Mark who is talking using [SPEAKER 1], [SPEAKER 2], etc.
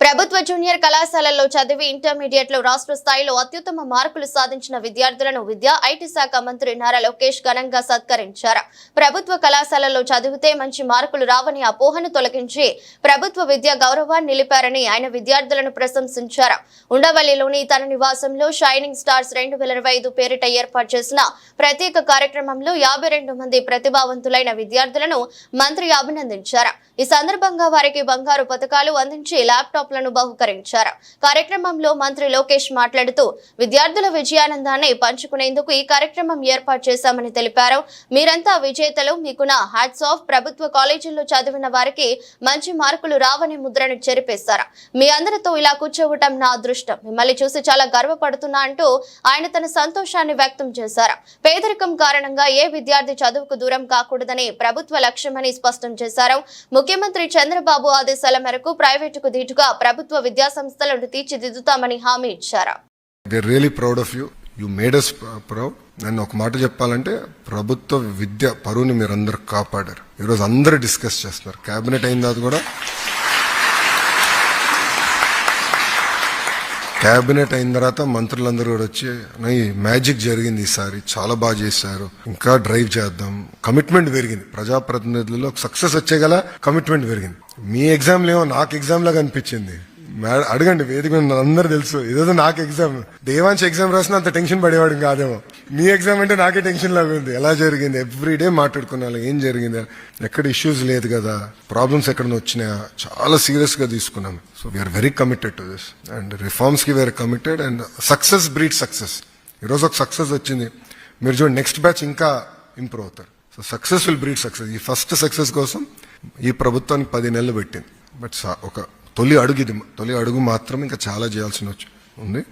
[SPEAKER 1] ప్రభుత్వ జూనియర్ కళాశాలల్లో చదివి ఇంటర్మీడియట్ లో రాష్ట్ర స్థాయిలో అత్యుత్తమ మార్కులు సాధించిన విద్యార్థులను విద్యా ఐటీ శాఖ మంత్రి నారా లోకేష్ ఘనంగా సత్కరించారు. ప్రభుత్వ కళాశాలల్లో చదివితే మంచి మార్కులు రావని అపోహను తొలగించి ప్రభుత్వ విద్యా గౌరవాన్ని నిలిపారని ఆయన విద్యార్థులను ప్రశంసించారు. ఉండవల్లిలోని తన నివాసంలో షైనింగ్ స్టార్స్ 2025 పేరిట ఏర్పాటు చేసిన ప్రత్యేక కార్యక్రమంలో 52 మంది ప్రతిభావంతులైన విద్యార్థులను మంత్రి అభినందించారు. ఈ సందర్భంగా వారికి బంగారు పతకాలు అందించి ల్యాప్టాప్లను బహుకరించారు. కార్యక్రమంలో మంత్రి లోకేష్ మాట్లాడుతూ విద్యార్థుల విజయానందాన్ని పంచుకునేందుకు ఈ కార్యక్రమం ఏర్పాటు చేశామని తెలిపారు. మీరంతా విజేతలు, మీకున్న హ్యాట్స్ ఆఫ్. ప్రభుత్వ కాలేజీల్లో చదివిన వారికి మంచి మార్కులు రావని ముద్రను చెరిపేశారు. మీ అందరితో ఇలా కూర్చోవటం నా అదృష్టం. మిమ్మల్ని చూసి చాలా గర్వపడుతున్నా అంటూ ఆయన తన సంతోషాన్ని వ్యక్తం చేశారు. పేదరికం కారణంగా ఏ విద్యార్థి చదువుకు దూరం కాకూడదని ప్రభుత్వ లక్ష్యమని స్పష్టం చేశారు. ముఖ్యమంత్రి చంద్రబాబు ఆదేశాల మేరకు ప్రైవేటుకు ధీటుగా ప్రభుత్వ విద్యా సంస్థలను తీర్చిదిద్దుతామని హామీ ఇచ్చారు.
[SPEAKER 2] నేను ఒక మాట చెప్పాలంటే ప్రభుత్వ విద్య పరువుని మీరు అందరు కాపాడారు. ఈరోజు అందరూ డిస్కస్ చేస్తున్నారు. కేబినెట్ అయిన తర్వాత కూడా కేబినెట్ అయిన తర్వాత మంత్రులందరూ కూడా వచ్చి మ్యాజిక్ జరిగింది, ఈసారి చాలా బాగా చేశారు, ఇంకా డ్రైవ్ చేద్దాం. కమిట్మెంట్ పెరిగింది. ప్రజాప్రతినిధులలో సక్సెస్ వచ్చేగల కమిట్మెంట్ పెరిగింది. మీ ఎగ్జామ్ లేవో నాకు ఎగ్జామ్ లాగా అనిపించింది. అడగండి, వేదిక అందరూ తెలుసు. ఏదో నాకు ఎగ్జామ్, దేవాంశ్ ఎగ్జామ్ రాసినా అంత టెన్షన్ పడేవాడు కాదేమో. మీ ఎగ్జామ్ అంటే నాకే టెన్షన్ లాగా ఉంది. ఎలా జరిగింది ఎవ్రీడే మాట్లాడుకున్నా, ఏం జరిగింది, ఎక్కడ ఇష్యూస్ లేదు కదా, ప్రాబ్లమ్స్ ఎక్కడ వచ్చినాయా, చాలా సీరియస్ గా తీసుకున్నాం. So we are very committed to this and reforms కి we are committed and success breed success. ఈరోజు ఒక సక్సెస్ వచ్చింది, మీరు చూడండి నెక్స్ట్ బ్యాచ్ ఇంకా ఇంప్రూవ్ అవుతారు. So success will breed success. ఈ ఫస్ట్ సక్సెస్ కోసం ఈ ప్రభుత్వానికి 10 నెలలు పెట్టింది. బట్ ఒక తొలి అడుగు మాత్రం ఇంకా చాలా చేయాల్సి ఉంది.